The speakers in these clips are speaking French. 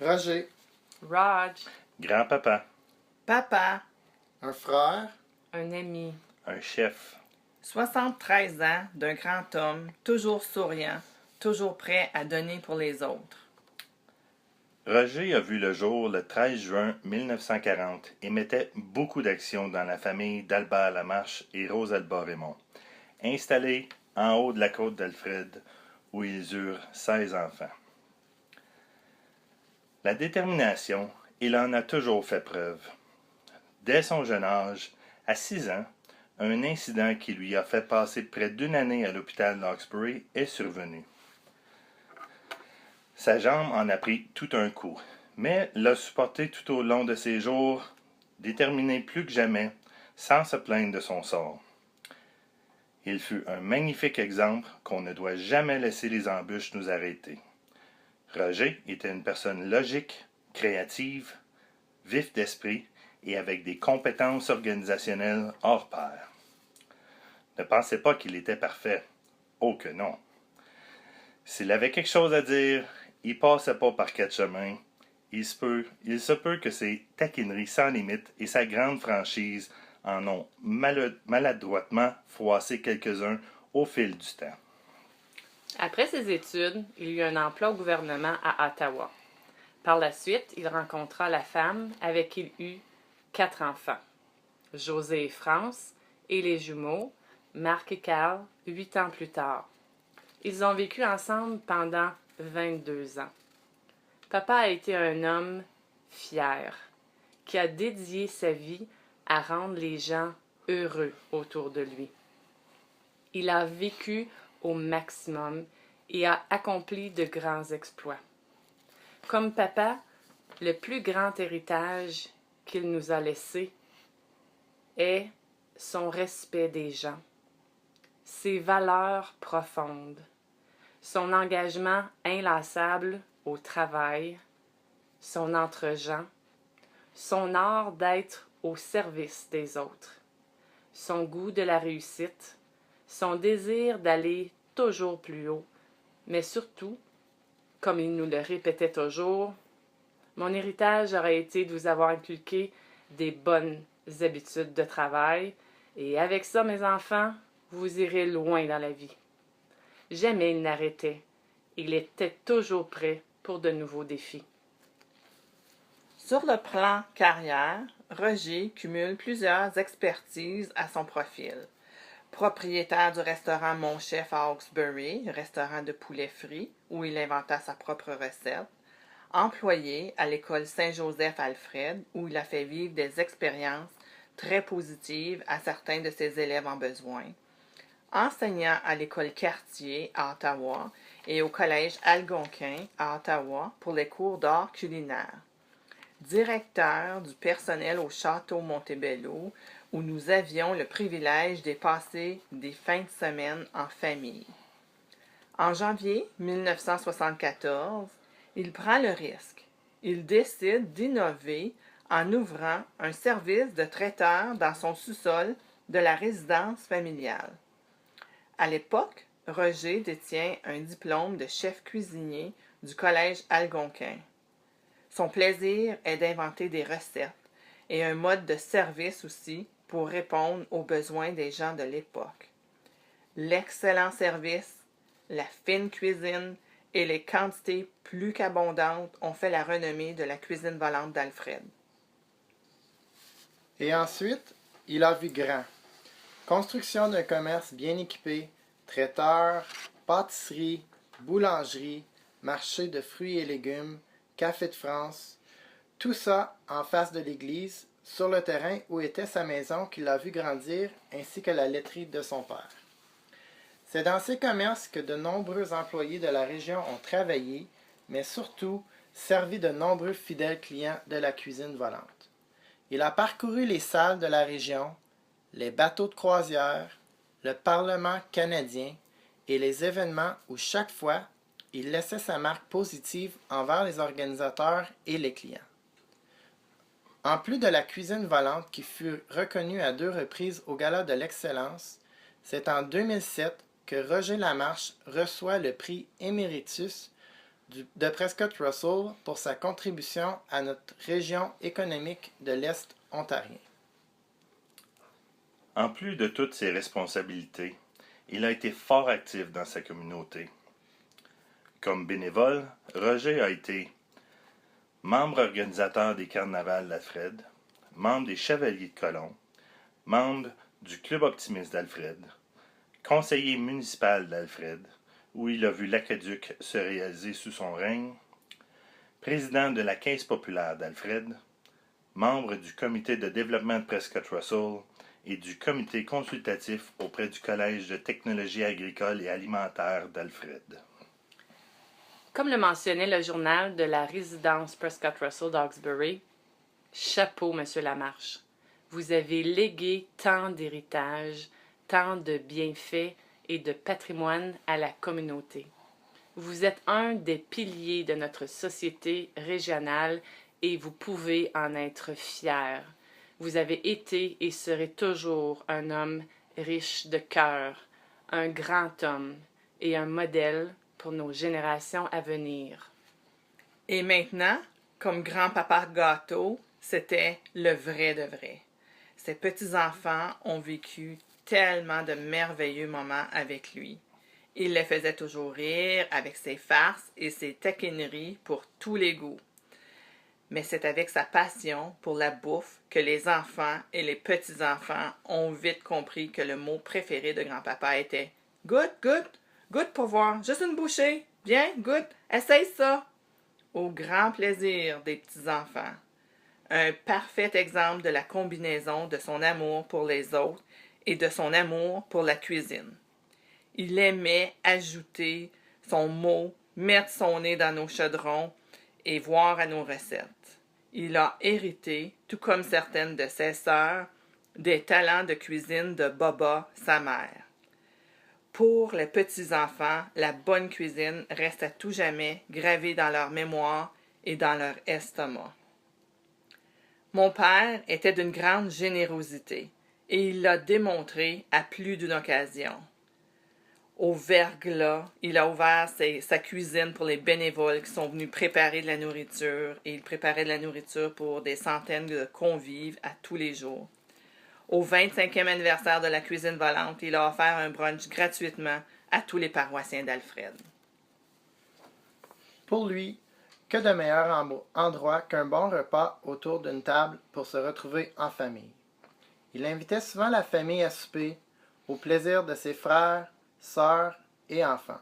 Roger, Raj, Grand-papa, Papa, un frère, un ami. un chef. 73 ans d'un grand homme, toujours souriant, toujours prêt à donner pour les autres. Roger a vu le jour le 13 juin 1940 et mettait beaucoup d'action dans la famille d'Albert Lamarche et Rosalba Raymond, installés en haut de la côte d'Alfred, où ils eurent 16 enfants. La détermination, il en a toujours fait preuve. Dès son jeune âge, à 6 ans, un incident qui lui a fait passer près d'une année à l'hôpital d'Hawkesbury est survenu. Sa jambe en a pris tout un coup, mais l'a supporté tout au long de ses jours, déterminé plus que jamais, sans se plaindre de son sort. Il fut un magnifique exemple qu'on ne doit jamais laisser les embûches nous arrêter. Roger était une personne logique, créative, vif d'esprit et avec des compétences organisationnelles hors pair. Ne pensez pas qu'il était parfait. Oh que non. S'il avait quelque chose à dire, il passait pas par quatre chemins. Il se peut que ses taquineries sans limite et sa grande franchise en ont maladroitement froissé quelques-uns au fil du temps. Après ses études, il eut un emploi au gouvernement à Ottawa. Par la suite, il rencontra la femme avec qui il eut 4 enfants, José et France, et les jumeaux, Marc et Carl, 8 ans plus tard. Ils ont vécu ensemble pendant 22 ans. Papa a été un homme fier, qui a dédié sa vie à rendre les gens heureux autour de lui. Il a vécu au maximum et a accompli de grands exploits. Comme papa, le plus grand héritage qu'il nous a laissé est son respect des gens, ses valeurs profondes, son engagement inlassable au travail, son entre-gens, son art d'être au service des autres, son goût de la réussite, son désir d'aller toujours plus haut, mais surtout, comme il nous le répétait toujours, mon héritage aurait été de vous avoir inculqué des bonnes habitudes de travail, et avec ça, mes enfants, vous irez loin dans la vie. Jamais il n'arrêtait. Il était toujours prêt pour de nouveaux défis. Sur le plan carrière, Roger cumule plusieurs expertises à son profil. Propriétaire du restaurant Mon Chef à Hawkesbury, restaurant de poulet frit, où il inventa sa propre recette. Employé à l'école Saint-Joseph-Alfred, où il a fait vivre des expériences très positives à certains de ses élèves en besoin. Enseignant à l'école Cartier à Ottawa et au collège Algonquin à Ottawa pour les cours d'art culinaire. Directeur du personnel au château Montebello, où nous avions le privilège de passer des fins de semaine en famille. En janvier 1974, il prend le risque. Il décide d'innover en ouvrant un service de traiteur dans son sous-sol de la résidence familiale. À l'époque, Roger détient un diplôme de chef cuisinier du collège Algonquin. Son plaisir est d'inventer des recettes et un mode de service aussi pour répondre aux besoins des gens de l'époque. L'excellent service, la fine cuisine et les quantités plus qu'abondantes ont fait la renommée de la cuisine volante d'Alfred. et ensuite, il a vu grand. Construction d'un commerce bien équipé, traiteur, pâtisserie, boulangerie, marché de fruits et légumes, café de France, tout ça en face de l'église, sur le terrain où était sa maison qu'il a vu grandir, ainsi que la laiterie de son père. C'est dans ces commerces que de nombreux employés de la région ont travaillé, mais surtout servi de nombreux fidèles clients de la cuisine volante. Il a parcouru les salles de la région, les bateaux de croisière, le Parlement canadien et les événements où chaque fois, il laissait sa marque positive envers les organisateurs et les clients. En plus de la cuisine volante qui fut reconnue à 2 reprises au Gala de l'Excellence, c'est en 2007 que Roger Lamarche reçoit le prix Éméritus de Prescott Russell pour sa contribution à notre région économique de l'Est ontarien. En plus de toutes ses responsabilités, il a été fort actif dans sa communauté. Comme bénévole, Roger a été membre organisateur des carnavals d'Alfred, membre des Chevaliers de Colomb, membre du Club optimiste d'Alfred, conseiller municipal d'Alfred, où il a vu l'aqueduc se réaliser sous son règne, président de la Caisse populaire d'Alfred, membre du comité de développement de Prescott Russell et du comité consultatif auprès du Collège de technologie agricole et alimentaire d'Alfred. Comme le mentionnait le journal de la résidence Prescott Russell d'Hawkesbury, chapeau, Monsieur Lamarche. Vous avez légué tant d'héritage, tant de bienfaits et de patrimoine à la communauté. Vous êtes un des piliers de notre société régionale et vous pouvez en être fier. Vous avez été et serez toujours un homme riche de cœur, un grand homme et un modèle pour nos générations à venir. Et maintenant, comme grand-papa gâteau, c'était le vrai de vrai. Ses petits-enfants ont vécu tellement de merveilleux moments avec lui. Il les faisait toujours rire avec ses farces et ses taquineries pour tous les goûts. Mais c'est avec sa passion pour la bouffe que les enfants et les petits-enfants ont vite compris que le mot préféré de grand-papa était « Goûte, goûte, goûte pour voir, juste une bouchée, viens, goûte, essaye ça !» Au grand plaisir des petits-enfants. Un parfait exemple de la combinaison de son amour pour les autres et de son amour pour la cuisine. Il aimait ajouter son mot, mettre son nez dans nos chaudrons et voir à nos recettes. Il a hérité, tout comme certaines de ses sœurs, des talents de cuisine de Baba, sa mère. Pour les petits-enfants, la bonne cuisine reste à tout jamais gravée dans leur mémoire et dans leur estomac. Mon père était d'une grande générosité et il l'a démontré à plus d'une occasion. Au verglas, il a ouvert sa cuisine pour les bénévoles qui sont venus préparer de la nourriture et il préparait de la nourriture pour des centaines de convives à tous les jours. Au 25e anniversaire de la cuisine volante, il a offert un brunch gratuitement à tous les paroissiens d'Alfred. Pour lui, que de meilleur endroit qu'un bon repas autour d'une table pour se retrouver en famille. Il invitait souvent la famille à souper, au plaisir de ses frères, sœurs et enfants.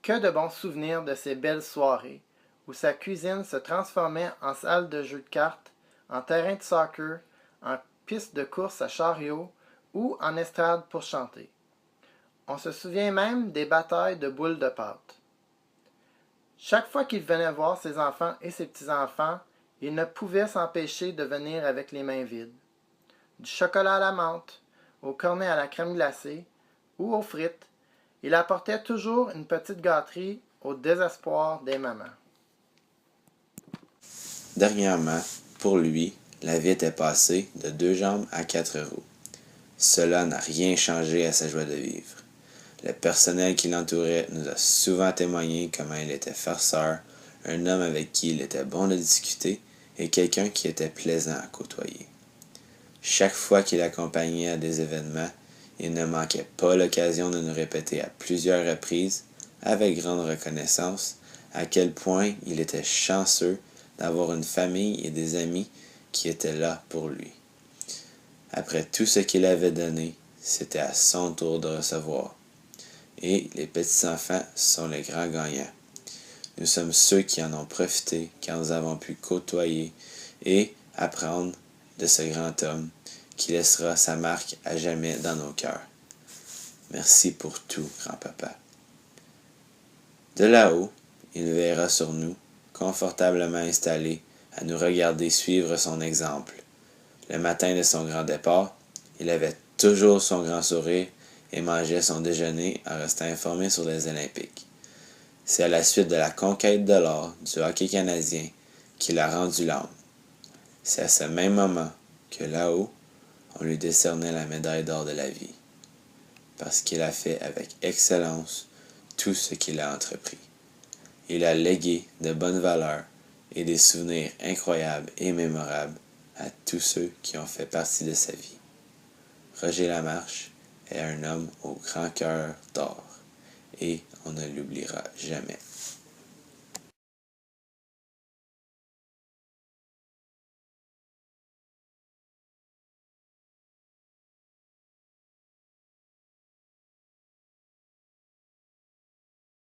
Que de bons souvenirs de ces belles soirées, où sa cuisine se transformait en salle de jeux de cartes, en terrain de soccer, en piste de course à chariot ou en estrade pour chanter. On se souvient même des batailles de boules de pâte. Chaque fois qu'il venait voir ses enfants et ses petits-enfants, il ne pouvait s'empêcher de venir avec les mains vides. Du chocolat à la menthe, au cornet à la crème glacée ou aux frites, il apportait toujours une petite gâterie au désespoir des mamans. Dernièrement, pour lui, la vie était passée de 2 jambes à 4 roues. Cela n'a rien changé à sa joie de vivre. Le personnel qui l'entourait nous a souvent témoigné comment il était farceur, un homme avec qui il était bon de discuter et quelqu'un qui était plaisant à côtoyer. Chaque fois qu'il accompagnait à des événements, il ne manquait pas l'occasion de nous répéter à plusieurs reprises, avec grande reconnaissance, à quel point il était chanceux d'avoir une famille et des amis qui étaient là pour lui. Après tout ce qu'il avait donné, c'était à son tour de recevoir. Et les petits-enfants sont les grands gagnants. Nous sommes ceux qui en ont profité quand nous avons pu côtoyer et apprendre de ce grand homme qui laissera sa marque à jamais dans nos cœurs. Merci pour tout, grand-papa. De là-haut, il veillera sur nous, confortablement installés, à nous regarder suivre son exemple. Le matin de son grand départ, il avait toujours son grand sourire et mangeait son déjeuner en restant informé sur les Olympiques. C'est à la suite de la conquête de l'or du hockey canadien qu'il a rendu l'âme. C'est à ce même moment que là-haut, on lui décernait la médaille d'or de la vie, parce qu'il a fait avec excellence tout ce qu'il a entrepris. Il a légué de bonnes valeurs et des souvenirs incroyables et mémorables à tous ceux qui ont fait partie de sa vie. Roger Lamarche est un homme au grand cœur d'or et on ne l'oubliera jamais.